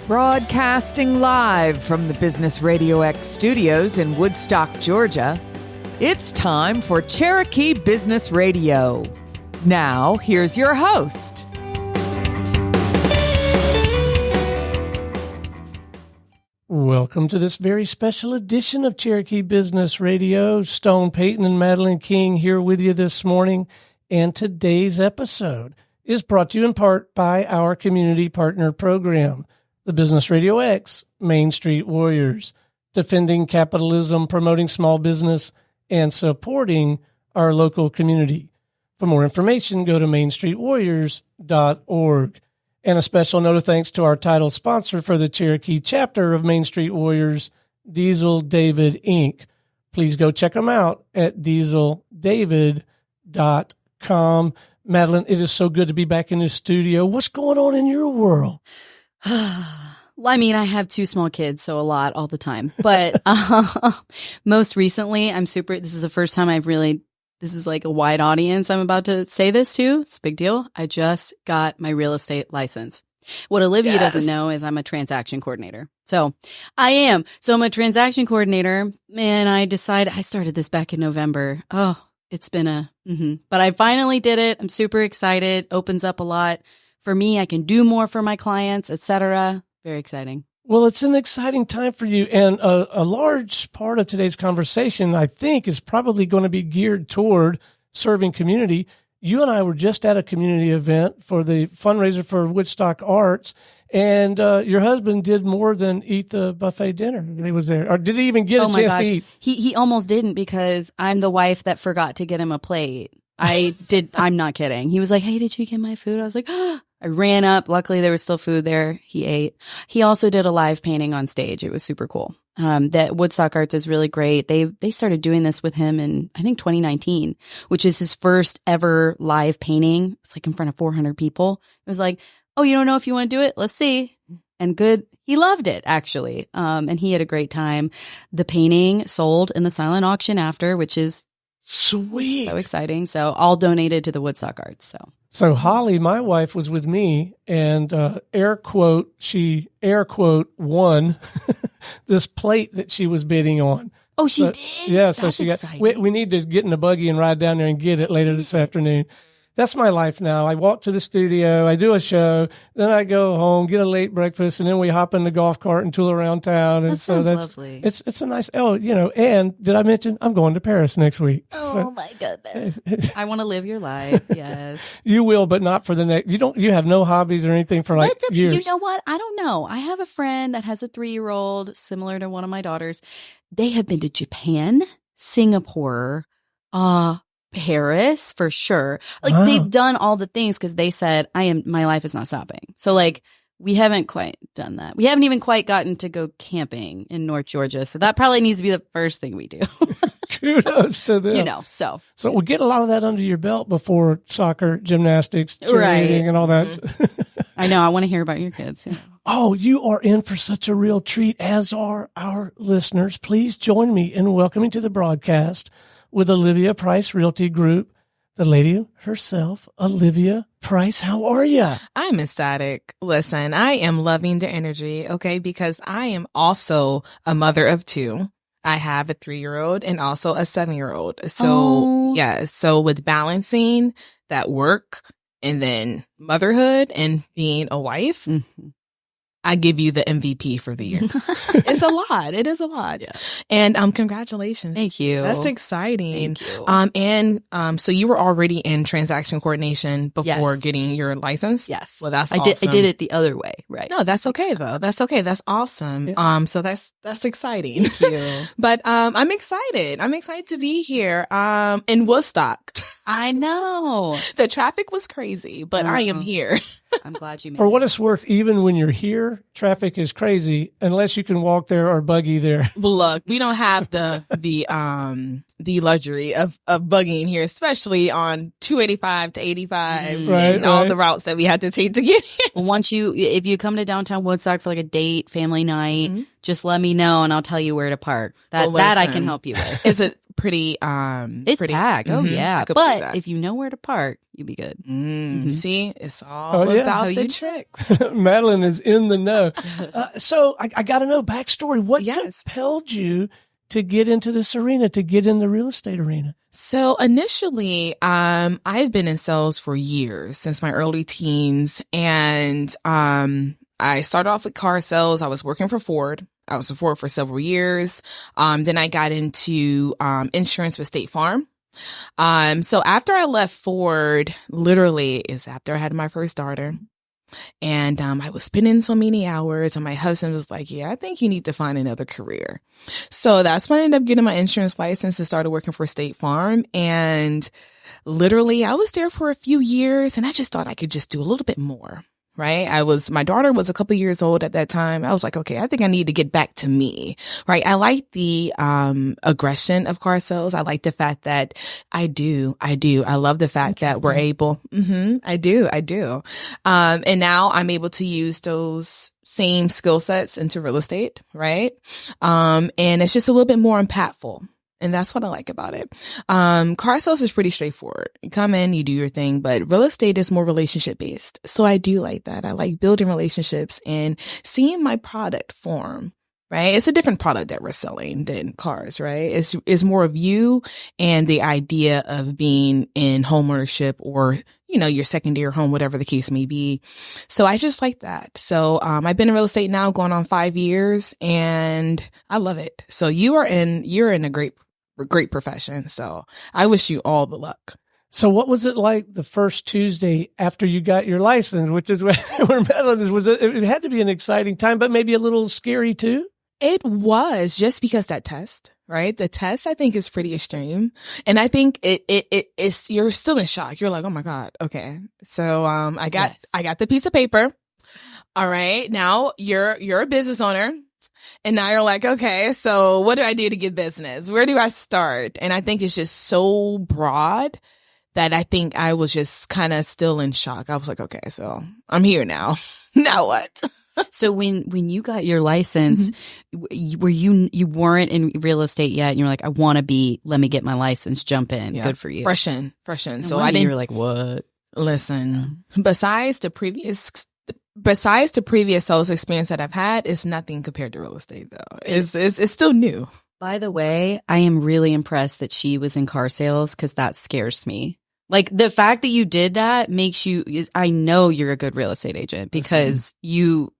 Broadcasting live from the Business RadioX studios in Woodstock, Georgia, it's time for Cherokee Business Radio. Now, here's your host. Welcome to this very special edition of Cherokee Business Radio. Stone Payton and Madeline King here with you this morning. And today's episode is brought to you in part by our community partner program, the Business RadioX Main Street Warriors, defending capitalism, promoting small business, and supporting our local community. For more information, go to mainstreetwarriors.org. And a special note of thanks to our title sponsor for the Cherokee chapter of Main Street Warriors, Diesel David Inc. Please go check them out at dieseldavid.com. Madeline, it is so good to be back in the studio. What's going on in your world? I mean, I have two small kids, so a lot all the time. But most recently, this is the first time this is like a wide audience I'm about to say this to. It's a big deal. I just got my real estate license. What Olivia doesn't know is I'm a transaction coordinator. So I am. So I'm a transaction coordinator, and I started this back in November. Oh, it's been but I finally did it. I'm super excited. Opens up a lot for me. I can do more for my clients, etc. Very exciting. Well, it's an exciting time for you. And a large part of today's conversation, I think, is probably going to be geared toward serving community. You and I were just at a community event for the fundraiser for Woodstock Arts, and your husband did more than eat the buffet dinner when he was there. Or did he even get a chance to eat? He almost didn't, because I'm the wife that forgot to get him a plate. I did. I'm not kidding. He was like, "Hey, did you get my food?" I was like, "Ah." I ran up. Luckily, there was still food there. He ate. He also did a live painting on stage. It was super cool. That Woodstock Arts is really great. They started doing this with him in, I think, 2019, which is his first ever live painting. It was like in front of 400 people. It was like, "Oh, you don't know if you want to do it? Let's see." And good. He loved it, actually. And he had a great time. The painting sold in the silent auction after, which is sweet. So exciting. So all donated to the Woodstock Arts. So Holly, my wife, was with me, and air quote won this plate that she was bidding on. Oh, she did? Yeah, so she got. We need to get in a buggy and ride down there and get it later this afternoon. That's my life now. I walk to the studio, I do a show, then I go home, get a late breakfast, and then we hop in the golf cart and tool around town. And that sounds lovely. It's a nice, and did I mention I'm going to Paris next week? Oh, my goodness. I want to live your life. Yes. You will, but not for the next, you have no hobbies or anything for like years. You know what? I don't know. I have a friend that has a 3-year-old similar to one of my daughters. They have been to Japan, Singapore, Paris for sure. Like they've done all the things because they said, my life is not stopping. So like we haven't quite done that. We haven't even quite gotten to go camping in North Georgia. So that probably needs to be the first thing we do. Kudos to them. So we'll get a lot of that under your belt before soccer, gymnastics, cheerleading, and all that. Mm-hmm. I know. I want to hear about your kids. Yeah. Oh, you are in for such a real treat, as are our listeners. Please join me in welcoming to the broadcast with Olivia Price Realty Group, the lady herself, Olivia Price. How are you? I'm ecstatic. Listen, I am loving the energy, okay, because I am also a mother of 2. I have a 3-year-old and also a 7-year-old. So, so with balancing that work and then motherhood and being a wife, I give you the MVP for the year. It's a lot. It is a lot. Yeah. And congratulations. Thank you. That's exciting. Thank you. So you were already in transaction coordination before getting your license? Yes. Well, that's awesome. I did it the other way, right? No, that's okay though. That's okay. That's awesome. Yeah. So that's exciting. Thank you. But I'm excited. I'm excited to be here in Woodstock. I know. The traffic was crazy, but I am here. I'm glad you made it. For what it's worth, even when you're here, traffic is crazy unless you can walk there or buggy there. Look, we don't have the luxury of buggying here, especially on 285 to 85 and all the routes that we had to take to get here. Well, if you come to downtown Woodstock for like a date, family night, just let me know and I'll tell you where to park. That I can help you with. Is it pretty, It's pretty, packed. Oh mhm, yeah. I could believe But that. if you know where to park, you'll be good. See, it's all Oh, yeah. about How the you- tricks. Madeline is in the know. So I got to know backstory. What Yes. compelled you to get into this arena, to get in the real estate arena? So initially, I've been in sales for years, since my early teens. And, I started off with car sales. I was working for Ford. I was with Ford for several years. Then I got into, insurance with State Farm. So after I left Ford, literally is after I had my first daughter. And, I was spending so many hours, and my husband was like, yeah, I think you need to find another career. So that's when I ended up getting my insurance license and started working for State Farm. And literally I was there for a few years, and I just thought I could just do a little bit more. Right. My daughter was a couple years old at that time. I was like, okay, I think I need to get back to me. Right. I like the, aggression of car sales. I like the fact that I love the fact that we're able. I do. And now I'm able to use those same skill sets into real estate. Right. And it's just a little bit more impactful. And that's what I like about it. Car sales is pretty straightforward. You come in, you do your thing, but real estate is more relationship based. So I do like that. I like building relationships and seeing my product form, right? It's a different product that we're selling than cars, right? It's more of you and the idea of being in homeownership or, your secondary home, whatever the case may be. So I just like that. So, I've been in real estate now going on 5 years, and I love it. So you're in a great profession. So I wish you all the luck. So what was it like the first Tuesday after you got your license, which is where Madeline is? It had to be an exciting time, but maybe a little scary too? It was, just because that test, right? The test, I think, is pretty extreme. And I think it's, you're still in shock. You're like, oh my God. Okay. So, I got the piece of paper. All right. Now you're a business owner. And now you're like, okay, so what do I do to get business? Where do I start? And I think it's just so broad that I think I was just kind of still in shock. I was like, okay, so I'm here now. Now what? So when you got your license, were you weren't in real estate yet, and you're like, I want to be, let me get my license, jump in. Yeah. Good for you. Fresh in. So I didn't. You were like, what? Listen, besides the previous sales experience that I've had, it's nothing compared to real estate though. It's still new. By the way, I am really impressed that she was in car sales, because that scares me. Like, the fact that you did that makes you, I know you're a good real estate agent, because you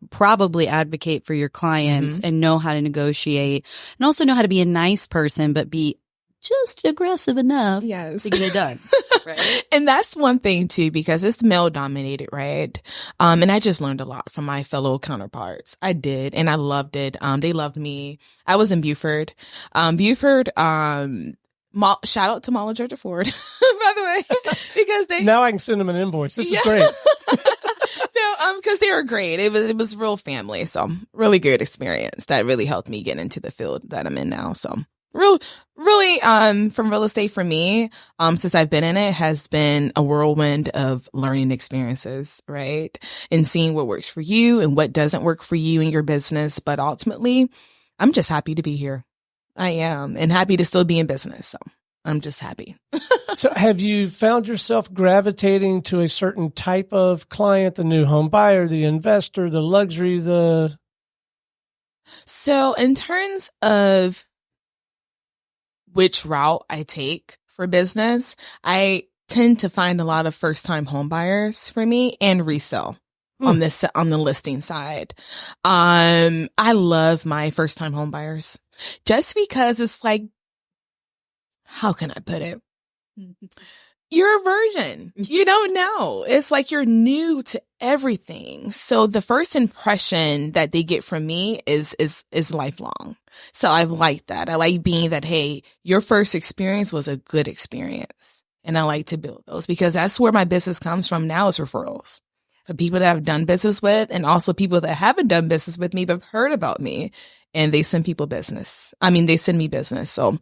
probably advocate for your clients and know how to negotiate, and also know how to be a nice person, but be just aggressive enough to get it done. Right. And that's one thing too, because it's male dominated, right? And I just learned a lot from my fellow counterparts. I did. And I loved it. They loved me. I was in Buford. Shout out to Mall of Georgia Ford, by the way, because now I can send them an invoice. This is great. No, because they were great. It was real family. So really good experience that really helped me get into the field that I'm in now. So really, from real estate for me, since I've been in it, has been a whirlwind of learning experiences, right? And seeing what works for you and what doesn't work for you in your business. But ultimately, I'm just happy to be here. I am, and happy to still be in business. So I'm just happy. So have you found yourself gravitating to a certain type of client, the new home buyer, the investor, the luxury, So in terms of which route I take for business, I tend to find a lot of first-time home buyers for me, and resell on the listing side. I love my first-time home buyers, just because it's like, how can I put it? You're a virgin. You don't know. It's like you're new to everything. So the first impression that they get from me is lifelong. So I like that. I like being that, hey, your first experience was a good experience. And I like to build those, because that's where my business comes from now, is referrals. For people that I've done business with, and also people that haven't done business with me but have heard about me, and they send people business. They send me business. So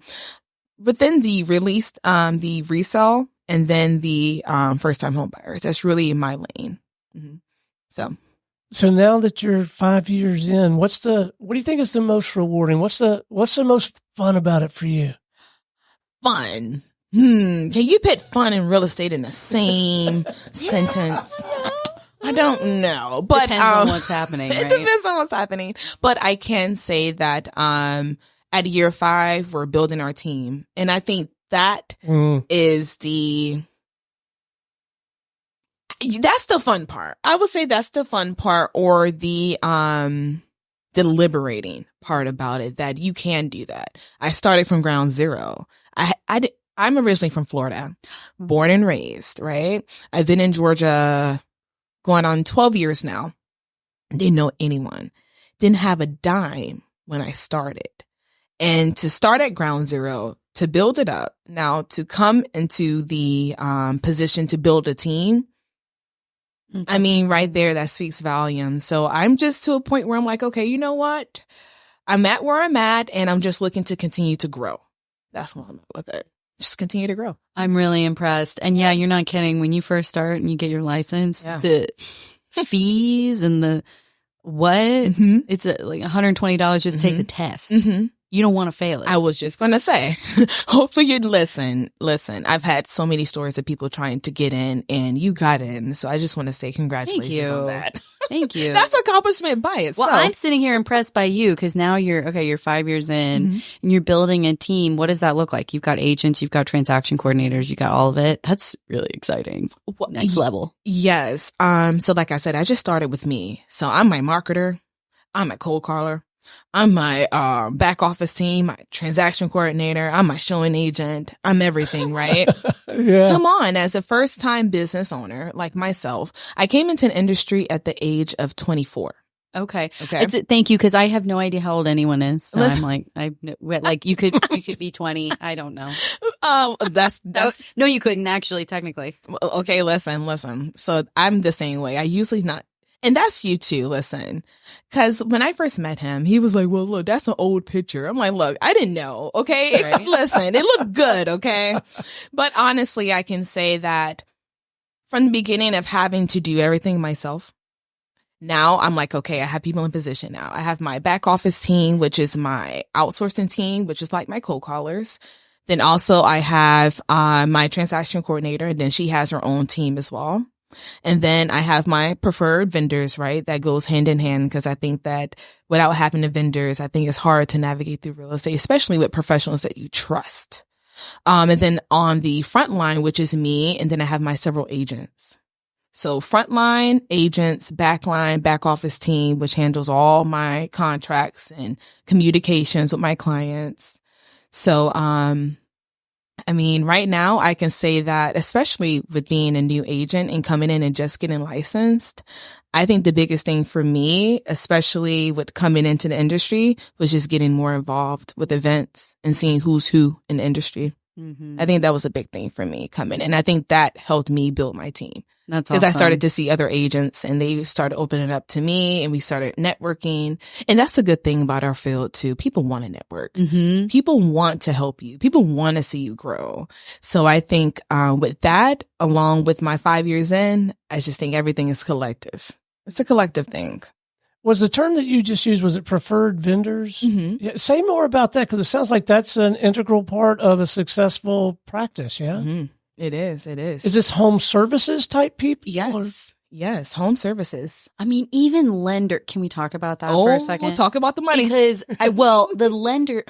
within the resale, and then the first time home buyers, that's really my lane. So now that you're 5 years in, what do you think is the most rewarding? What's the most fun about it for you? fun. Can you put fun and real estate in the same sentence? I don't know, but depends on what's happening. Right? It depends on what's happening. But I can say that at year 5, we're building our team, and I think that is that's the fun part. I would say that's the fun part, or the liberating part about it, that you can do that. I started from ground zero. I'm originally from Florida, born and raised, right? I've been in Georgia going on 12 years now. Didn't know anyone. Didn't have a dime when I started. And to start at ground zero, to build it up, now to come into the position to build a team, I mean, right there, that speaks volumes. So I'm just to a point where I'm like, okay, you know what? I'm at where I'm at, and I'm just looking to continue to grow. That's what I'm at with it. Just continue to grow. I'm really impressed. And yeah, you're not kidding. When you first start and you get your license, the fees and the it's like $120 just to take the test. You don't want to fail it. I was just going to say, hopefully you'd listen. I've had so many stories of people trying to get in, and you got in. So I just want to say congratulations on that. Thank you. That's an accomplishment by itself. Well, I'm sitting here impressed by you, because now you're 5 years in and you're building a team. What does that look like? You've got agents, you've got transaction coordinators, you got all of it. That's really exciting. Next level. Yes. So like I said, I just started with me. So I'm my marketer. I'm a cold caller. I'm my back office team, my transaction coordinator. I'm my showing agent. I'm everything, right? Yeah. Come on. As a first time business owner like myself, I came into an industry at the age of 24. Okay. Thank you, because I have no idea how old anyone is. So I'm like, you could be 20. I don't know. That's no, you couldn't actually, technically. Okay. Listen. So I'm the same way. I usually not. And that's you too, listen. Because when I first met him, he was like, well, look, that's an old picture. I'm like, look, I didn't know, okay? Right. Listen, it looked good, okay? But honestly, I can say that from the beginning of having to do everything myself, now I'm like, okay, I have people in position now. I have my back office team, which is my outsourcing team, which is like my cold callers. Then also I have my transaction coordinator, and then she has her own team as well. And then I have my preferred vendors, right? That goes hand in hand, because I think that without having the vendors, I think it's hard to navigate through real estate, especially with professionals that you trust. And then on the front line, which is me, and then I have my several agents. So frontline, agents, backline, back office team, which handles all my contracts and communications with my clients. So, I mean, right now I can say that, especially with being a new agent and coming in and just getting licensed, I think the biggest thing for me, especially with coming into the industry, was just getting more involved with events and seeing who's who in the industry. I think that was a big thing for me coming in. I think that helped me build my team. That's awesome. Because I started to see other agents, and they started opening up to me, and we started networking. And that's a good thing about our field too. People want to network. People want to help you. People want to see you grow. So I think with that, along with my 5 years in, I just think everything is collective. It's a collective thing. Was the term that you just used, was it preferred vendors? Yeah, say more about that, because it sounds like that's an integral part of a successful practice, yeah? It is. Is this home services type people? Yes, home services. I mean, even lender. Can we talk about that for a second? We'll talk about the money. Because, the lender,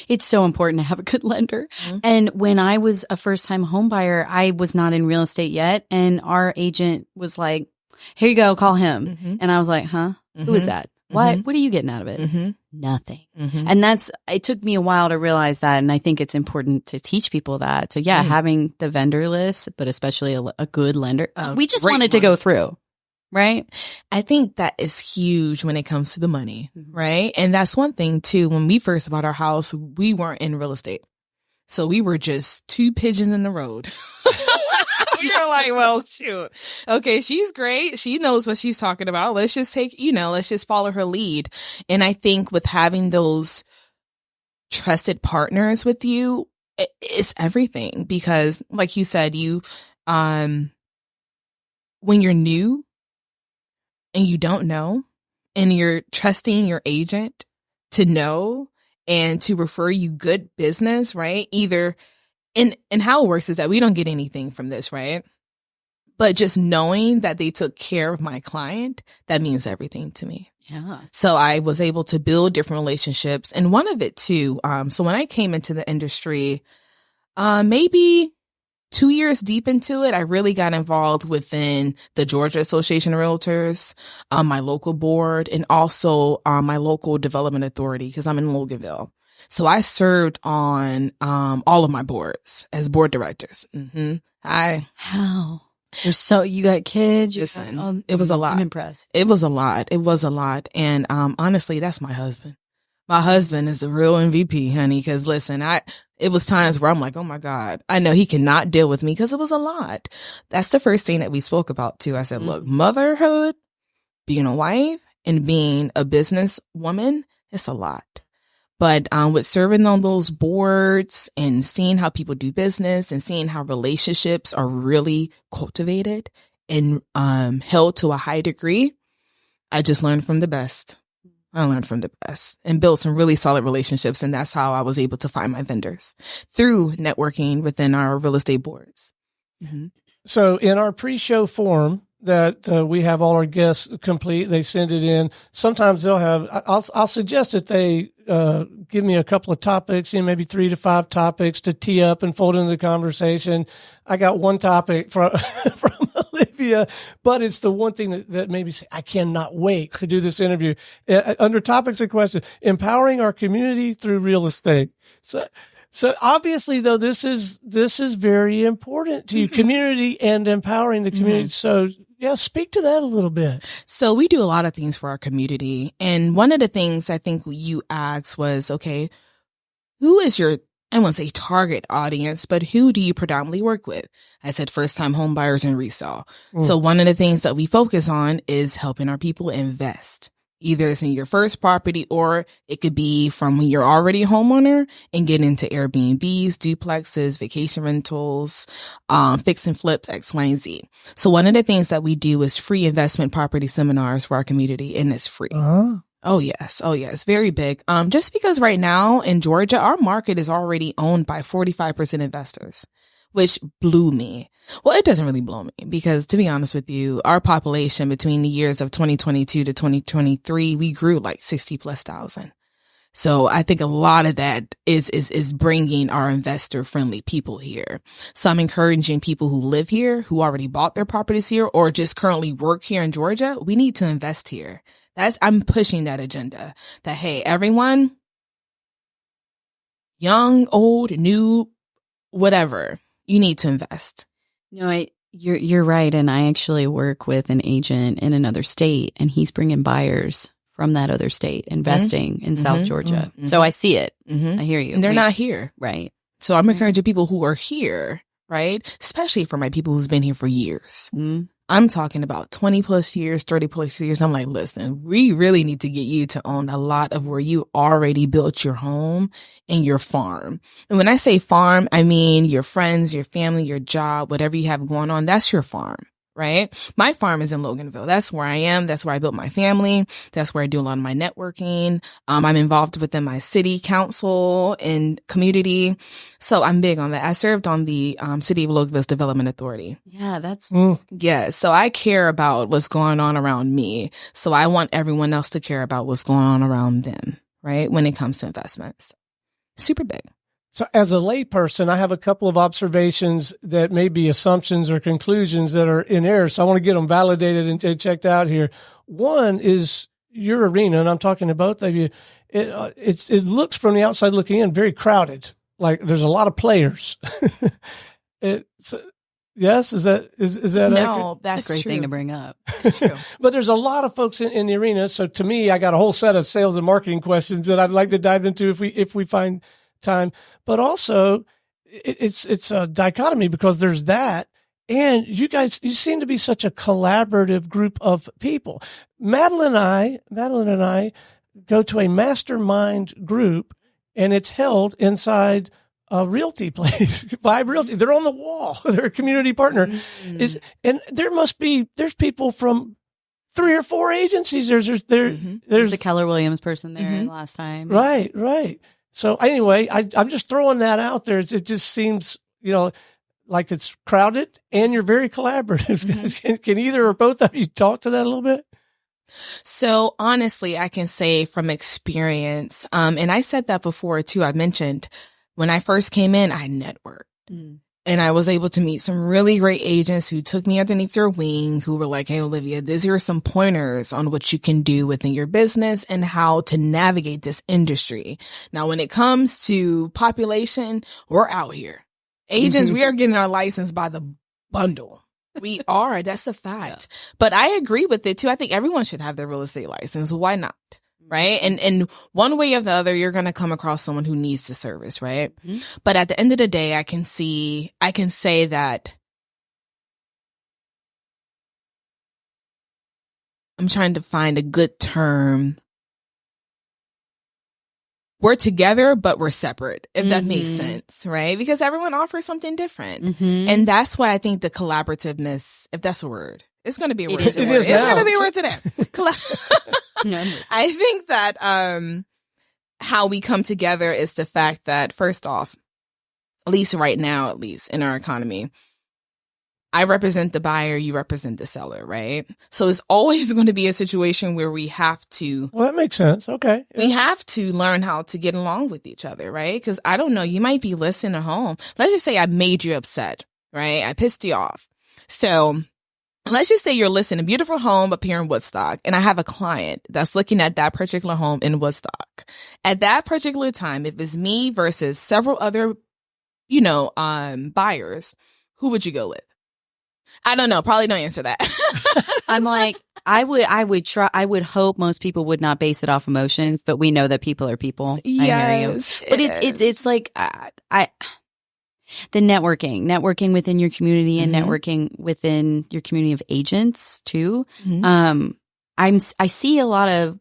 it's so important to have a good lender. And when I was a first-time home buyer, I was not in real estate yet, and our agent was like, here you go, call him. And I was like, huh? Who is that? What are you getting out of it? Nothing. And it took me a while to realize that. And I think it's important to teach people that. So yeah, having the vendor list, but especially a good lender. We just wanted to go through, right? I think that is huge when it comes to the money, right? And that's one thing too. When we first bought our house, we weren't in real estate. So we were just two pigeons in the road. We were like, well, shoot. Okay, she's great. She knows what she's talking about. Let's just let's just follow her lead. And I think with having those trusted partners with you, it's everything. Because like you said, when you're new and you don't know, and you're trusting your agent to know, and to refer you good business, right? Either, and how it works is that we don't get anything from this, right? But just knowing that they took care of my client, that means everything to me. Yeah. So I was able to build different relationships. And one of it too, so when I came into the industry, maybe 2 years deep into it, I really got involved within the Georgia Association of Realtors, my local board, and also my local development authority, because I'm in Loganville. So I served on all of my boards as board directors. How? You got kids? Listen, it was a lot. I'm impressed. It was a lot. It was a lot. And honestly, that's my husband. My husband is the real MVP, honey, because listen, it was times where I'm like, oh my God, I know he cannot deal with me because it was a lot. That's the first thing that we spoke about too. I said, look, motherhood, being a wife and being a business woman, it's a lot. But with serving on those boards and seeing how people do business and seeing how relationships are really cultivated and held to a high degree, I just learned from the best. I learned from the best and built some really solid relationships. And that's how I was able to find my vendors, through networking within our real estate boards. Mm-hmm. So in our pre-show form that we have all our guests complete, they send it in. Sometimes they'll have, I'll suggest that they give me a couple of topics, maybe 3 to 5 topics to tee up and fold into the conversation. I got one topic from Olivia, but it's the one thing that made me say, I cannot wait to do this interview. Under topics and questions, empowering our community through real estate. So obviously, though, this is very important to you, community and empowering the community. So yeah, speak to that a little bit. So we do a lot of things for our community. And one of the things I think you asked was, okay, who is your, I won't say target audience, but who do you predominantly work with? I said first-time home buyers and resale. So one of the things that we focus on is helping our people invest. Either it's in your first property, or it could be from when you're already a homeowner and get into Airbnbs, duplexes, vacation rentals, fix and flips, X, Y, and Z. So one of the things that we do is free investment property seminars for our community, and it's free. Oh yes. Very big. Just because right now in Georgia, our market is already owned by 45% investors, which blew me. Well, it doesn't really blow me, because to be honest with you, our population between the years of 2022 to 2023, we grew like 60,000+. So I think a lot of that is bringing our investor friendly people here. So I'm encouraging people who live here, who already bought their properties here, or just currently work here in Georgia. We need to invest here. I'm pushing that agenda that, hey, everyone, young, old, new, whatever, you need to invest. No, you're right. And I actually work with an agent in another state, and he's bringing buyers from that other state investing in South Georgia. So I see it. I hear you. And they're not here. Right. So I'm encouraging people who are here, right? Especially for my people who's been here for years. I'm talking about 20+ years, 30+ years. I'm like, listen, we really need to get you to own a lot of where you already built your home and your farm. And when I say farm, I mean your friends, your family, your job, whatever you have going on, that's your farm, right? My farm is in Loganville. That's where I am. That's where I built my family. That's where I do a lot of my networking. I'm involved within my city council and community. So I'm big on that. I served on the City of Loganville's Development Authority. Yeah, that's yeah. So I care about what's going on around me. So I want everyone else to care about what's going on around them, right? When it comes to investments. Super big. So as a layperson, I have a couple of observations that may be assumptions or conclusions that are in error. So I want to get them validated and checked out here. One is your arena, and I'm talking to both of you. It looks from the outside looking in very crowded. Like there's a lot of players. Yes, is that no? a That's great true. thing to bring up. That's true. But there's a lot of folks in the arena. So to me, I got a whole set of sales and marketing questions that I'd like to dive into if we find time. But also, it's a dichotomy, because there's that, and you seem to be such a collaborative group of people. Madeline and I go to a mastermind group, and it's held inside a realty place, Vibe Realty. They're on the wall. They're a community partner. And there's people from 3 or 4 agencies. There's a Keller Williams person there last time. Right. So anyway, I'm just throwing that out there. It just seems, like it's crowded and you're very collaborative. Mm-hmm. Can either or both of you talk to that a little bit? So honestly, I can say from experience, and I said that before too. I mentioned when I first came in, I networked. And I was able to meet some really great agents who took me underneath their wing, who were like, hey, Olivia, these are some pointers on what you can do within your business and how to navigate this industry. Now, when it comes to population, we're out here. Agents, we are getting our license by the bundle. We are. That's a fact. Yeah. But I agree with it too. I think everyone should have their real estate license. Why not? Right. And one way or the other, you're going to come across someone who needs the service. Right. Mm-hmm. But at the end of the day, I can say that I'm trying to find a good term. We're together, but we're separate, if that makes sense, right? Because everyone offers something different. Mm-hmm. And that's why I think the collaborativeness, if that's a word, it's going to be a word. It's going to be a word today. I think that how we come together is the fact that, first off, at least right now, at least in our economy, I represent the buyer, you represent the seller, right? So it's always going to be a situation where we have to. Well, that makes sense. Okay. Yeah. We have to learn how to get along with each other, right? Because I don't know, you might be listening at home. Let's just say I made you upset, right? I pissed you off. So let's just say you're listing a beautiful home up here in Woodstock, and I have a client that's looking at that particular home in Woodstock. At that particular time, if it's me versus several other, buyers, who would you go with? I don't know. Probably don't answer that. I'm like, I would hope most people would not base it off emotions, but we know that people are people. Yes, I hear you. But it's like, the networking within your community and networking within your community of agents too. Mm-hmm. I see a lot of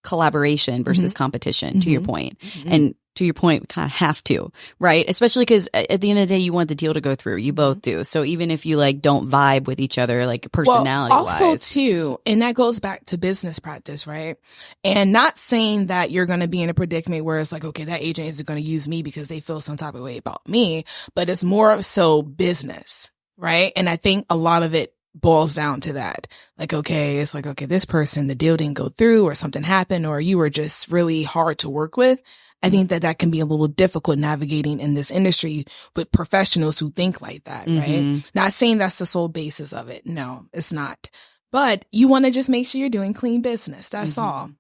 collaboration versus competition, to your point. And to your point, we kind of have to, right? Especially because at the end of the day, you want the deal to go through. You both do. So even if you don't vibe with each other, personality wise. Also too, and that goes back to business practice, right? And not saying that you're going to be in a predicament where it's like, okay, that agent is going to use me because they feel some type of way about me, but it's more so business, right? And I think a lot of it boils down to that. This person, the deal didn't go through or something happened or you were just really hard to work with. I think that can be a little difficult navigating in this industry with professionals who think like that, right? Not saying that's the sole basis of it. No, it's not. But you want to just make sure you're doing clean business. That's all.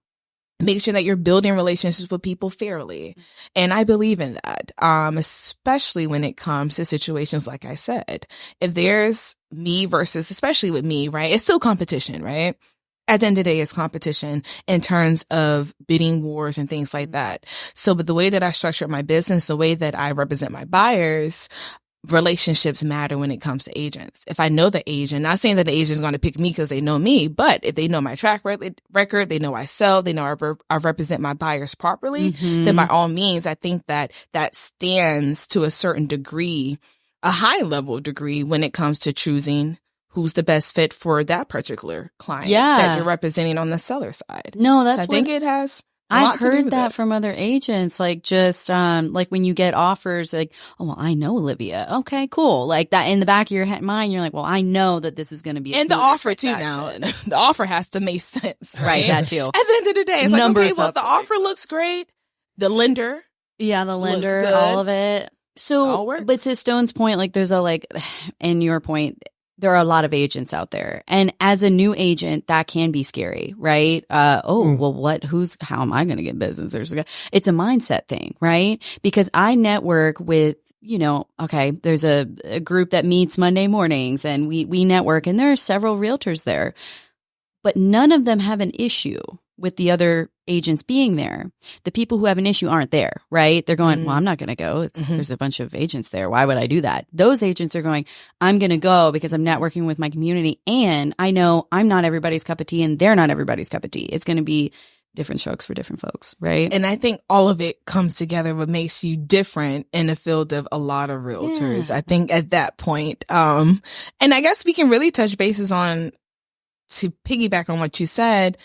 Make sure that you're building relationships with people fairly. And I believe in that, especially when it comes to situations like I said. If there's me versus, especially with me, right? It's still competition, right? At the end of the day, it's competition in terms of bidding wars and things like that. So, but the way that I structure my business, the way that I represent my buyers, relationships matter when it comes to agents. If I know the agent, not saying that the agent is going to pick me because they know me, but if they know my track record, they know I sell, they know I represent my buyers properly, then by all means, I think that stands to a certain degree, a high level degree when it comes to choosing who's the best fit for that particular client that you're representing on the seller side. No, that's I think it has. I've heard that from other agents, when you get offers, oh, well, I know Olivia. Okay, cool. Like that in the back of your mind, you're like, well, I know that this is going to be. And the offer too now. The offer has to make sense, right? That too. At the end of the day, it's the offer looks great. The lender. Yeah, the lender, all of it. So, but to Stone's point, there's and your point, there are a lot of agents out there. And as a new agent, that can be scary, right? How am I going to get business? It's a mindset thing, right? Because I network with, there's a group that meets Monday mornings and we network and there are several realtors there, but none of them have an issue with the other agents being there. The people who have an issue aren't there, right? They're going, well, I'm not going to go. There's a bunch of agents there. Why would I do that? Those agents are going, I'm going to go because I'm networking with my community and I know I'm not everybody's cup of tea and they're not everybody's cup of tea. It's going to be different strokes for different folks, right? And I think all of it comes together what makes you different in the field of a lot of realtors. Yeah. I think at that point, and I guess we can really touch bases on, to piggyback on what you said,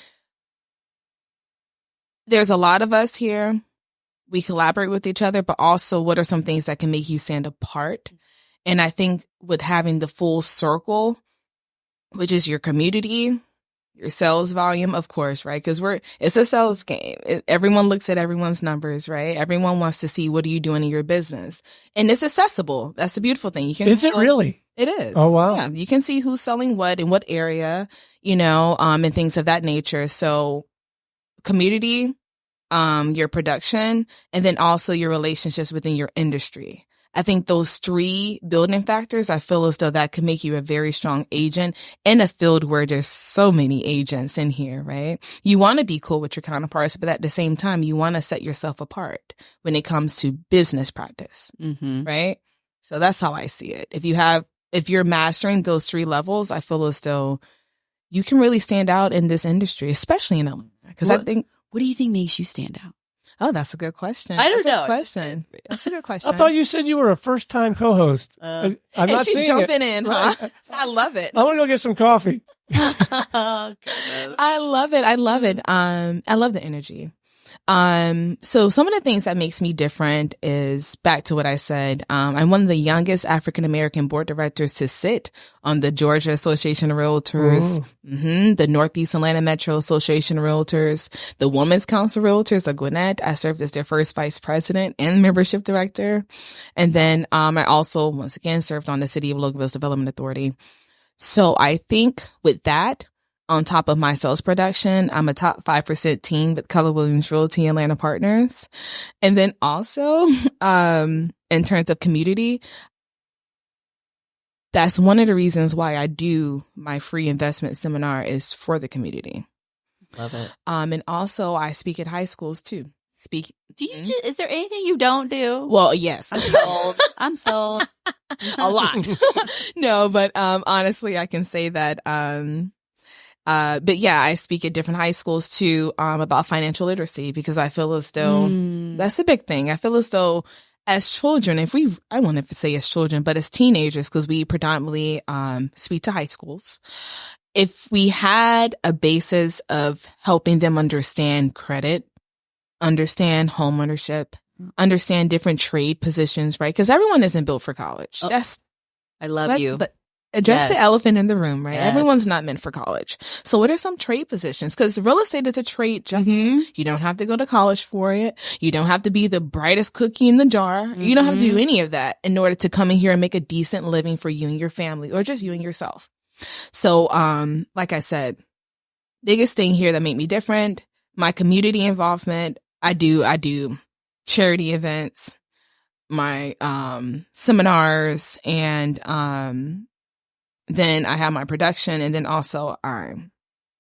there's a lot of us here. we collaborate with each other, but also what are some things that can make you stand apart? And I think with having the full circle, which is your community, your sales volume, of course, right? Because it's a sales game. Everyone looks at everyone's numbers, right? Everyone wants to see what are you doing in your business, and it's accessible. That's the beautiful thing. You can. Is it really? It is. Oh wow! Yeah, you can see who's selling what in what area, and things of that nature. So, community, your production, and then also your relationships within your industry. I think those 3 building factors, I feel as though that could make you a very strong agent in a field where there's so many agents in here, right? You want to be cool with your counterparts, but at the same time, you want to set yourself apart when it comes to business practice, right? So that's how I see it. If you're mastering those 3 levels, I feel as though you can really stand out in this industry, especially in Atlanta. Because I think, what do you think makes you stand out? Oh, that's a good question. I don't know. That's a good question. I thought you said you were a first-time co-host. I'm not she's seeing jumping it. in, huh? I love it. I want to go get some coffee. I love it. I love it. I love the energy. So some of the things that makes me different is back to what I said. I'm one of the youngest African-American board directors to sit on the Georgia Association of Realtors, the Northeast Atlanta Metro Association of Realtors, the Women's Council of Realtors of Gwinnett. I served as their first vice president and membership director. And then, I also, once again, served on the City of Loganville's Development Authority. So I think with that, on top of my sales production, I'm a top 5% team with Keller Williams Realty Atlanta Partners. And then also, in terms of community, that's one of the reasons why I do my free investment seminar is for the community. Love it. And also I speak at high schools too. Do you is there anything you don't do? Well, yes. I'm sold. A lot. No, but, honestly, I can say that, but yeah, I speak at different high schools too, about financial literacy because I feel as though that's a big thing. I feel as though as children, I want to say as children, but as teenagers, because we predominantly, speak to high schools. If we had a basis of helping them understand credit, understand home ownership, understand different trade positions, right? Because everyone isn't built for college. I love you. But address the elephant in the room, right? Yes. Everyone's not meant for college. So what are some trade positions? Because real estate is a trade job. You don't have to go to college for it. You don't have to be the brightest cookie in the jar. You don't have to do any of that in order to come in here and make a decent living for you and your family or just you and yourself. So, like I said, biggest thing here that made me different, my community involvement. I do charity events, my, seminars, and, then I have my production, and then also I'm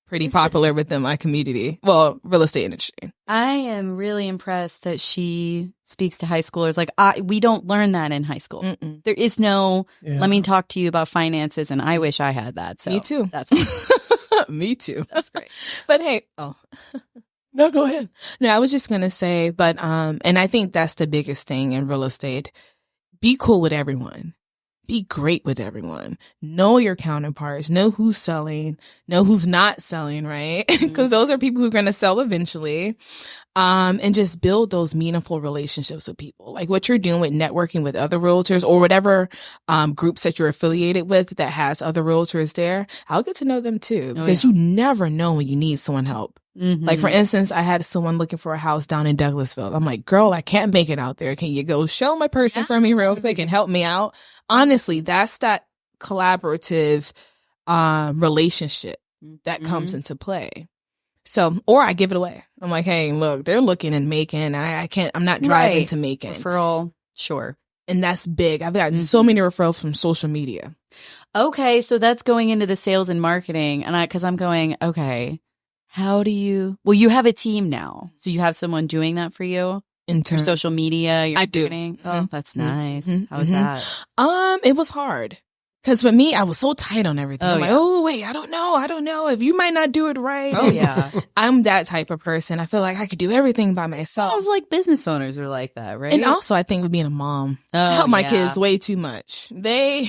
pretty popular within my community. Well, real estate industry. I am really impressed that she speaks to high schoolers. Like, we don't learn that in high school. There is no, let me talk to you about finances, and I wish I had that. So me too. That's awesome. Me too. That's great. But hey, No, go ahead. No, I was just going to say, but, and I think that's the biggest thing in real estate. Be cool with everyone. Be great with everyone. Know your counterparts. Know who's selling. Know who's not selling, right? Because those are people who are going to sell eventually. And just build those meaningful relationships with people. Like what you're doing with networking with other realtors or whatever groups that you're affiliated with that has other realtors there. I'll get to know them too. Because you never know when you need someone help. Like, for instance, I had someone looking for a house down in Douglasville. I'm like, girl, I can't make it out there. Can you go show my person for me real quick and help me out? Honestly, that's that collaborative relationship that comes into play. So, or I give it away. I'm like, hey, look, they're looking in Macon. I'm not driving to Macon. Referral, sure. And that's big. I've gotten so many referrals from social media. Okay, so that's going into the sales and marketing. And because I'm going, okay. How do you, you have a team now. So you have someone doing that for you? Your social media, your I do. marketing? Oh, that's nice. How was that? It was hard Because for me, I was so tight on everything. I'm like, yeah. oh, wait, I don't know if you might not do it right. Oh, yeah. I'm that type of person. I feel like I could do everything by myself. All of like business owners are like that, right? And also, I think with being a mom, I help my kids way too much. I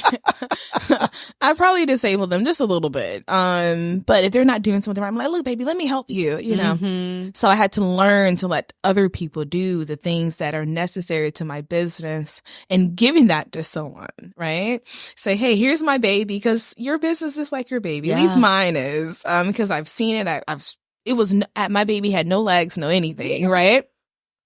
probably disable them just a little bit. But if they're not doing something right, I'm like, look, baby, let me help you, you know? Mm-hmm. So I had to learn to let other people do the things that are necessary to my business and giving that to someone, right? Say, hey, here's my baby, because your business is like your baby. At least mine is, because I've seen it. My baby had no legs, no anything, right?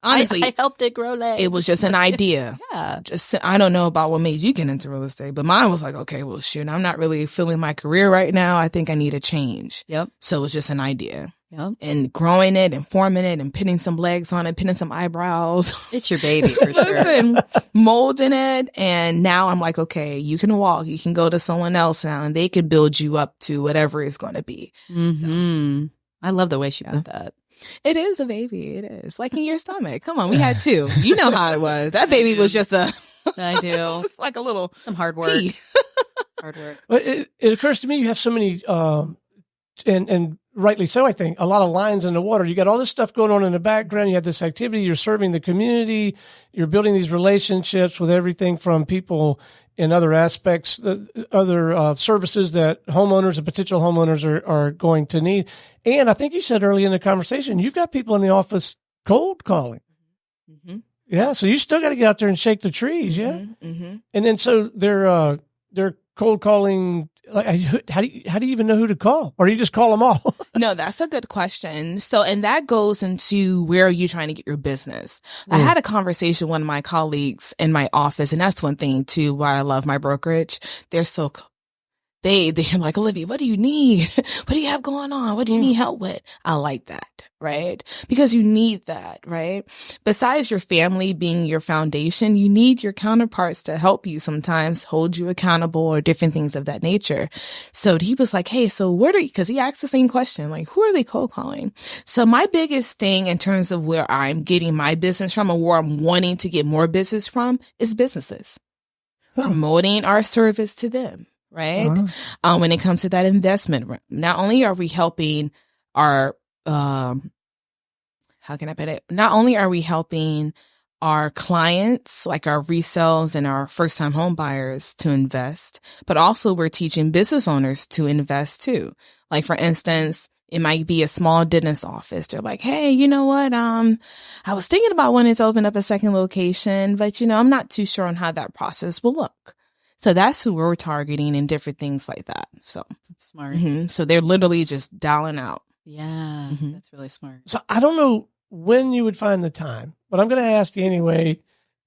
Honestly, I helped it grow legs. it was just an idea. Yeah. I don't know about what made you get into real estate, but mine was like, okay, well, shoot, I'm not really feeling my career right now. I think I need a change. Yep. So it was just an idea. Yep. And growing it and forming it and putting some legs on it, putting some eyebrows. It's your baby for sure. Listen, molding it. And now I'm like, okay, you can walk. You can go to someone else now and they can build you up to whatever it's going to be. Mm-hmm. I love the way she put that. It is a baby. It is. Like in your stomach. Come on. We had two. You know how it was. That baby was just I do. It's like a little. Some hard work. pea. Hard work. But it occurs to me you have so many, and rightly so, I think, a lot of lines in the water. You got all this stuff going on in the background. You have this activity. You're serving the community. You're building these relationships with everything from people in other aspects, the other services that homeowners and potential homeowners are going to need. And I think you said early in the conversation, you've got people in the office cold calling. Mm-hmm. Yeah, so you still got to get out there and shake the trees, yeah. Mm-hmm. And then so they're cold calling. Like, how do you even know who to call, or do you just call them all? No, that's a good question. So, and that goes into where are you trying to get your business? I had a conversation with one of my colleagues in my office, and that's one thing too why I love my brokerage. They're so they're like, Olivia, what do you need? What do you have going on? What do you need help with? I like that, right? Because you need that, right? Besides your family being your foundation, you need your counterparts to help you sometimes, hold you accountable, or different things of that nature. So he was like, hey, so because he asked the same question, like, who are they cold calling? So my biggest thing in terms of where I'm getting my business from, or where I'm wanting to get more business from, is businesses. Promoting our service to them. Right. When it comes to that investment, not only are we helping our, how can I put it? Not only are we helping our clients, like our resales and our first time home buyers, to invest, but also we're teaching business owners to invest too. Like, for instance, it might be a small dentist office. They're like, hey, you know what? I was thinking about wanting to open up a second location, but I'm not too sure on how that process will look. So that's who we're targeting and different things like that. So that's smart. Mm-hmm. So they're literally just dialing out. Yeah, that's really smart. So I don't know when you would find the time, but I'm going to ask you anyway.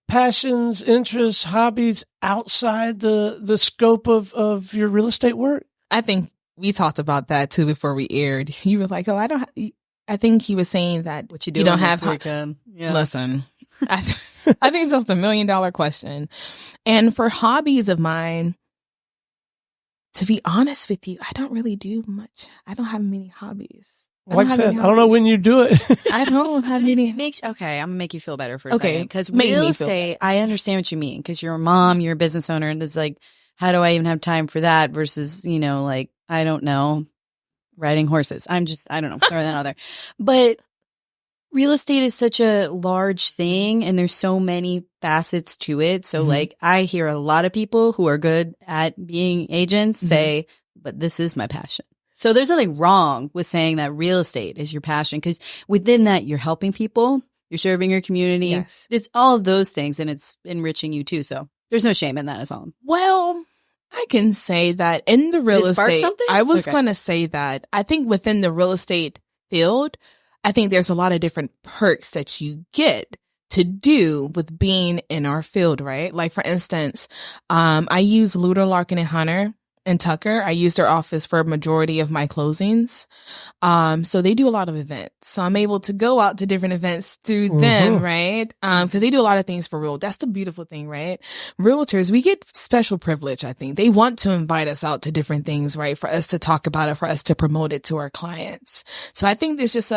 Passions, interests, hobbies outside the scope of your real estate work? I think we talked about that too before we aired. You were like, oh, I think he was saying that what you don't have this weekend. Yeah. Listen, I think that's a $1 million question. And for hobbies of mine, to be honest with you, I don't really do much. I don't have many hobbies. Like I said, I don't know when you do it. I don't have any. Okay, I'm gonna make you feel better for a second. Because real estate, I understand what you mean. Because you're a mom, you're a business owner, and it's like, how do I even have time for that? Versus, like, I don't know, riding horses. I don't know, throwing that out there. But real estate is such a large thing, and there's so many facets to it. So like, I hear a lot of people who are good at being agents say, but this is my passion. So there's nothing wrong with saying that real estate is your passion, because within that, you're helping people, you're serving your community. Yes. There's all of those things, and it's enriching you too. So there's no shame in that at all. Well, I can say that in the real estate, something? I was going to say that I think within the real estate field, I think there's a lot of different perks that you get to do with being in our field, right? Like, for instance, I use Luter, Larkin and Hunter and Tucker. I use their office for a majority of my closings. So they do a lot of events. So I'm able to go out to different events through them, right? Cause they do a lot of things for real. That's the beautiful thing, right? Realtors, we get special privilege. I think they want to invite us out to different things, right? For us to talk about it, for us to promote it to our clients. So I think there's just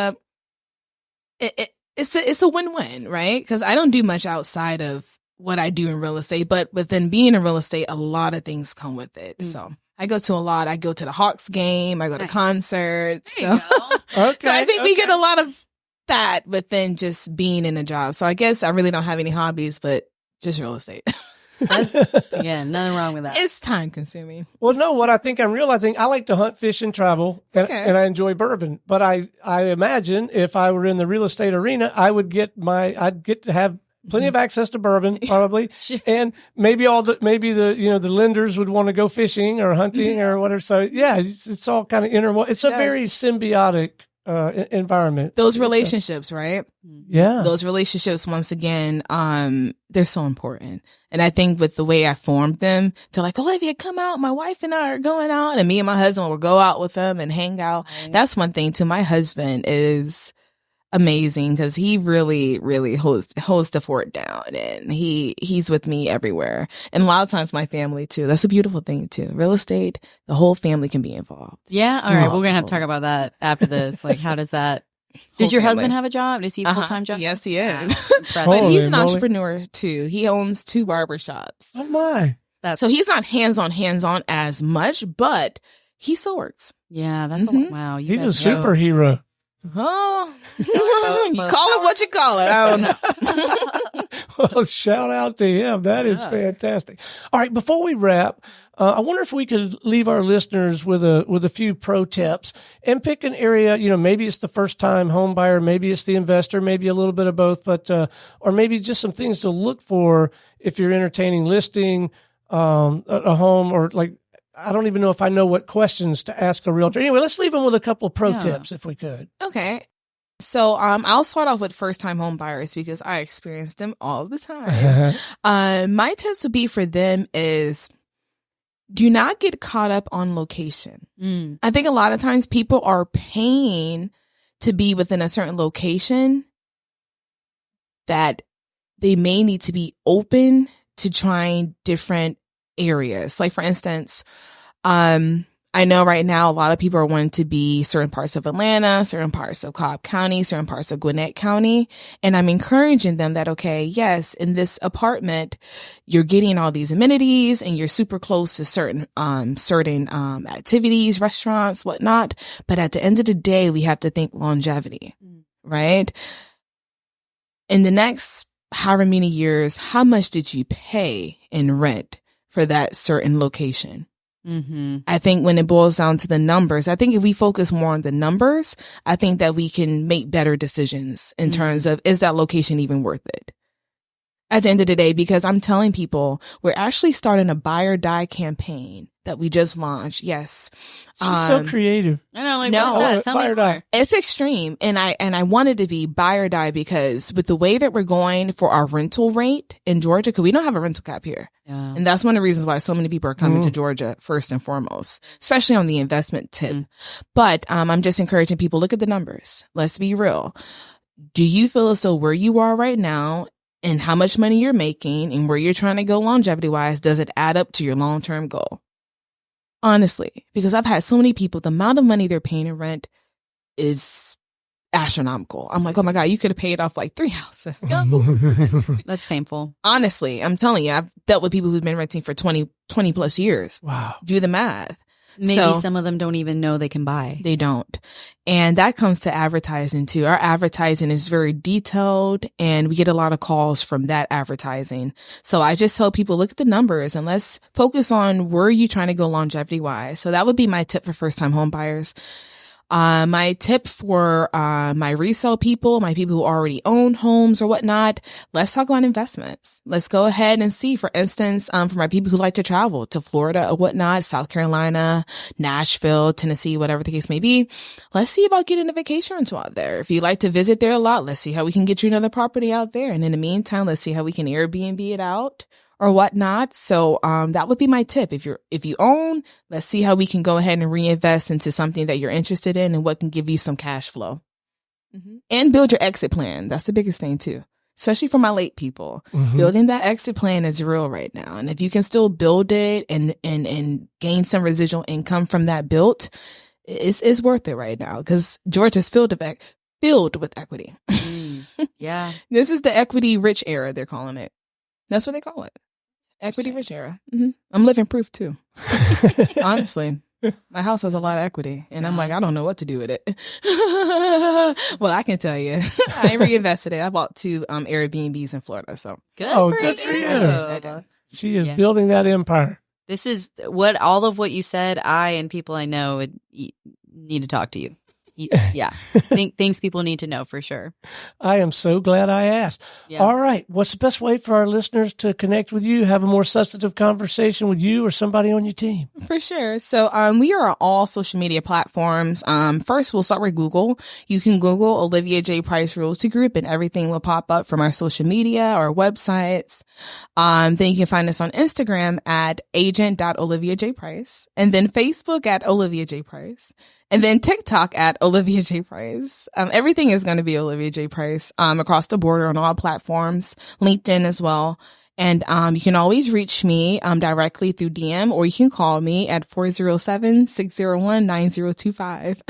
it's a win-win, right? Cause I don't do much outside of what I do in real estate. But within being in real estate, a lot of things come with it. So I go to a lot. I go to the Hawks game. I go to concerts. There you go. So I think we get a lot of that within just being in a job. So I guess I really don't have any hobbies, but just real estate. That's, again, nothing wrong with that. It's time consuming. Well, no, what I think I'm realizing, I like to hunt, fish, and travel, and I enjoy bourbon. But I imagine if I were in the real estate arena, I'd get to have plenty of access to bourbon, probably, and maybe the lenders would want to go fishing or hunting or whatever. So yeah, it's all kind of interwoven. It's a very symbiotic environment. Those relationships, right? Yeah. Those relationships, once again, they're so important. And I think with the way I formed them to like, Olivia, come out. My wife and I are going out, and me and my husband will go out with them and hang out. Right. That's one thing too. My husband is amazing because he really, really holds the fort down, and he's with me everywhere. And a lot of times my family too. That's a beautiful thing too. Real estate, the whole family can be involved. Yeah. All right. We're going to have to talk about that after this. Like, how does that, does your husband have a job? Does he have a full-time job? Yes, he is. But he's an entrepreneur too. He owns 2 barbershops. Oh my. So he's not hands-on as much, but he still works. Yeah. That's wow. He's a superhero. Oh, you call it what you call it. I don't know. Well, shout out to him. That is fantastic. All right. Before we wrap, I wonder if we could leave our listeners with a few pro tips and pick an area. Maybe it's the first time home buyer, maybe it's the investor, maybe a little bit of both, but or maybe just some things to look for if you're entertaining listing a home, or like, I don't even know if I know what questions to ask a realtor. Anyway, let's leave them with a couple of pro tips if we could. Okay. So I'll start off with first-time home buyers because I experience them all the time. My tips would be for them is do not get caught up on location. I think a lot of times people are paying to be within a certain location that they may need to be open to trying different areas. Like, for instance, I know right now a lot of people are wanting to be certain parts of Atlanta, certain parts of Cobb County, certain parts of Gwinnett County. And I'm encouraging them that, okay, yes, in this apartment, you're getting all these amenities and you're super close to certain activities, restaurants, whatnot. But at the end of the day, we have to think longevity, right? In the next however many years, how much did you pay in rent for that certain location? I think when it boils down to the numbers, I think if we focus more on the numbers, I think that we can make better decisions in terms of, is that location even worth it? At the end of the day, because I'm telling people, we're actually starting a buy or die campaign that we just launched. Yes. She's so creative. I know, like, what is that? Tell me more. It's extreme. And I wanted to be buy or die because with the way that we're going for our rental rate in Georgia, because we don't have a rental cap here. Yeah. And that's one of the reasons why so many people are coming to Georgia first and foremost, especially on the investment tip. But I'm just encouraging people, look at the numbers. Let's be real. Do you feel as though where you are right now and how much money you're making and where you're trying to go longevity wise, does it add up to your long-term goal? Honestly, because I've had so many people, the amount of money they're paying in rent is astronomical. I'm like, oh my God, you could have paid off like 3 houses. That's painful. Honestly, I'm telling you, I've dealt with people who've been renting for 20 plus years. Wow. Do the math. Maybe some of them don't even know they can buy. They don't. And that comes to advertising too. Our advertising is very detailed and we get a lot of calls from that advertising. So I just tell people, look at the numbers and let's focus on where you trying to go longevity wise. So that would be my tip for first time home buyers. My tip for my resale people, my people who already own homes or whatnot, let's talk about investments. Let's go ahead and see, for instance, for my people who like to travel to Florida or whatnot, South Carolina, Nashville, Tennessee, whatever the case may be, let's see about getting a vacation rental out there. If you like to visit there a lot, let's see how we can get you another property out there. And in the meantime, let's see how we can Airbnb it out or whatnot. So, that would be my tip. If you own, let's see how we can go ahead and reinvest into something that you're interested in and what can give you some cash flow and build your exit plan. That's the biggest thing too, especially for my late people. Building that exit plan is real right now. And if you can still build it and gain some residual income from that build, it's worth it right now because Georgia's filled with equity. Yeah. This is the equity rich era, they're calling it. That's what they call it. Equity rich era. I'm living proof too. Honestly, my house has a lot of equity, and I'm like, I don't know what to do with it. Well, I can tell you, I reinvested it. I bought 2 Airbnbs in Florida. So Good good for you. She is building that empire. This is what all of what you said. I and people I know would need to talk to you. Yeah. Things people need to know for sure. I am so glad I asked. Yeah. All right. What's the best way for our listeners to connect with you, have a more substantive conversation with you or somebody on your team? For sure. So we are on all social media platforms. First, we'll start with Google. You can Google Olivia J. Price Realty Group and everything will pop up from our social media, our websites. Then you can find us on Instagram at agent.oliviajprice, and then Facebook at Olivia J. Price. And then TikTok at Olivia J. Price. Everything is going to be Olivia J. Price across the board on all platforms, LinkedIn as well. And you can always reach me directly through DM, or you can call me at 407-601-9025.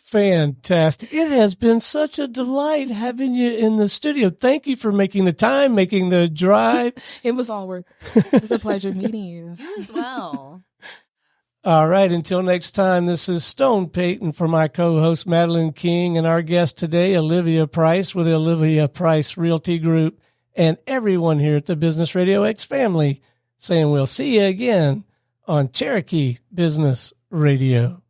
Fantastic. It has been such a delight having you in the studio. Thank you for making the time, making the drive. It was all worth it. It was a pleasure meeting you. You as well. All right. Until next time, this is Stone Payton for my co-host Madeline King and our guest today, Olivia Price with the Olivia Price Realty Group, and everyone here at the Business Radio X family saying we'll see you again on Cherokee Business Radio.